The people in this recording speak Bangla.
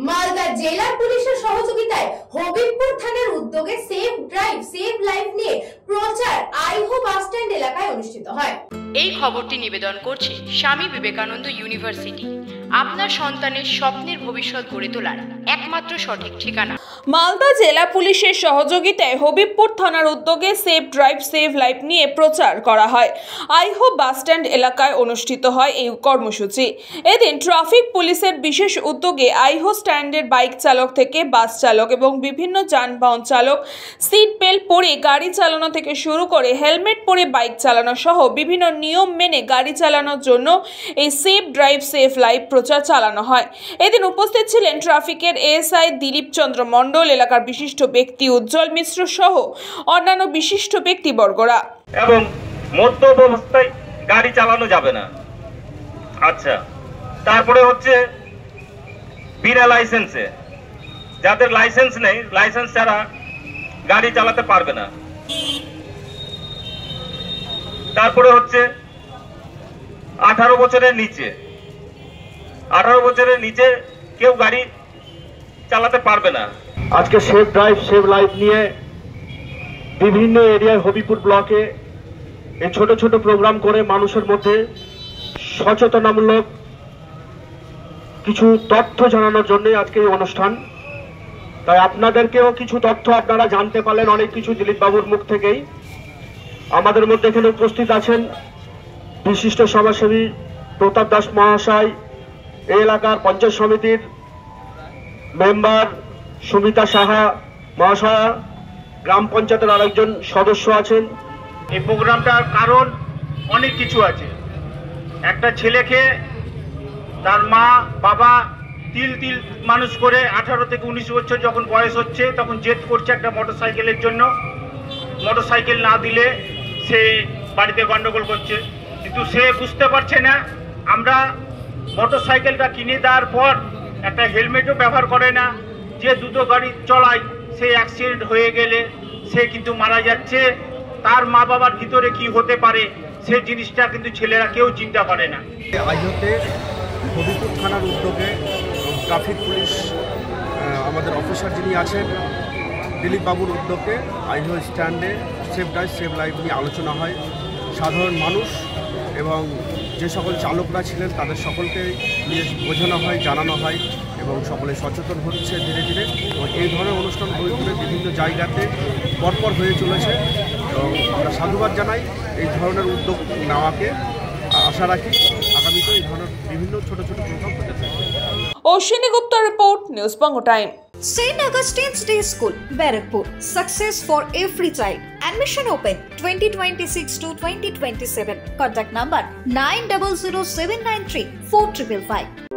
মালদা জেলা পুলিশের সহযোগিতায় হবিবপুর থানার উদ্যোগে সেভ ড্রাইভ সেভ লাইফ নিয়ে প্রচার আইহো বাস স্ট্যান্ড এলাকায় অনুষ্ঠিত হয়। এই খবরটি নিবেদন করছে স্বামী বিবেকানন্দ ইউনিভার্সিটি, আপনার সন্তানের স্বপ্নের ভবিষ্যৎ গড়ে তোলার একমাত্র সঠিক ঠিকানা। মালদা জেলা পুলিশের সহযোগিতায় হবিবপুর থানার উদ্যোগে সেভ ড্রাইভ সেভ লাইফ নিয়ে প্রচার করা হয়। আইহো বাস স্ট্যান্ড এলাকায় অনুষ্ঠিত হয় এই কর্মসূচি। এদিন ট্রাফিক পুলিশের বিশেষ উদ্যোগে আইহো স্ট্যান্ডের বাইক চালক থেকে বাস চালক এবং বিভিন্ন যানবাহন চালক সিট বেল্ট পরে গাড়ি চালানো থেকে শুরু করে হেলমেট পরে বাইক চালানো সহ বিভিন্ন নিয়ম মেনে গাড়ি চালানোর জন্য এই সেভ ড্রাইভ সেভ লাইফ প্রচার চালানো হয়। এদিন উপস্থিত ছিলেন ট্রাফিকের এএসআই দিলীপ চন্দ্র মণ্ডল, এলাকার বিশিষ্ট ব্যক্তি উজ্জ্বল মিশ্র সহ অন্যান্য বিশিষ্ট ব্যক্তিবর্গরা। এবং মধ্য অবস্থায় গাড়ি চালানো যাবে না। আচ্ছা, তারপরে হচ্ছে বিনা লাইসেন্সে, যাদের লাইসেন্স নেই, লাইসেন্স ছাড়া গাড়ি চালাতে পারবে না। তারপরে হচ্ছে 18 বছরের নিচে, 18 বছরের নিচে কেউ গাড়ি চালাতে পারবে না। আজকে সেভ ড্রাইভ সেভ লাইফ নিয়ে বিভিন্ন এরিয়ায় হবিপুর ব্লকে এই ছোট ছোট প্রোগ্রাম করে মানুষের মধ্যে সচেতনামূলক কিছু তথ্য জানানোর জন্য আজকে এই অনুষ্ঠান। তাই আপনাদেরকেও কিছু তথ্য আপনারা জানতে পারলেন অনেক কিছু দিলীপ বাবুর মুখ থেকেই। আমাদের মধ্যে এখানে উপস্থিত আছেন বিশিষ্ট সমাজসেবী প্রতাপ দাস মহাশয়, এই এলাকার পঞ্চায়েত সমিতির মেম্বার সুমিতা সাহা মহাশয়া, গ্রাম পঞ্চায়েতের আরেকজন সদস্য আছেন। এই প্রোগ্রামটার কারণ অনেক কিছু আছে। একটা ছেলেকে তার মা বাবা তিল তিল মানুষ করে 18 থেকে 19 বছর যখন বয়স হচ্ছে তখন জেদ করছে একটা মোটরসাইকেলের জন্য। মোটরসাইকেল না দিলে সে বাড়িতে গন্ডগোল করছে, কিন্তু সে বুঝতে পারছে না আমরা মোটরসাইকেলটা কিনে দেওয়ার পর একটা হেলমেটও ব্যবহার করে না। যে দুটো গাড়ি চলায় সে অ্যাক্সিডেন্ট হয়ে গেলে সে কিন্তু মারা যাচ্ছে। তার মা বাবার ভিতরে কি হতে পারে সে জিনিসটা কিন্তু ছেলেরা কেউ চিন্তা করে না। আইহোতে হবিপুর থানার উদ্যোগে ট্রাফিক পুলিশ আমাদের অফিসার যিনি আছেন দিলীপ বাবুর উদ্যোগে আইহো স্ট্যান্ডে সেভ ড্রাইভ সেভ লাইফ নিয়ে আলোচনা হয়। সাধারণ মানুষ এবং যে সকল চালকরা ছিলেন তাদের সকলকে নিয়ে বোঝানো হয়, জানানো হয় এবং সকলে সচেতন হচ্ছে ধীরে ধীরে। এবং এই ধরনের অনুষ্ঠান হবিপুরে বিভিন্ন জায়গাতে পরপর হয়ে চলেছে এবং আমরা সাধুবাদ জানাই এই ধরনের উদ্যোগ নেওয়াকে। আশা রাখি আগামীতে এই ধরনের বিভিন্ন ছোট ছোট প্রোগ্রাম হতে থাকবে। Ashwini Gupta report, news Bangla time. St. Augustine's Day School, Barakpur. Success for every child. Admission open 2026 to 2027. Contact number 900793 4555.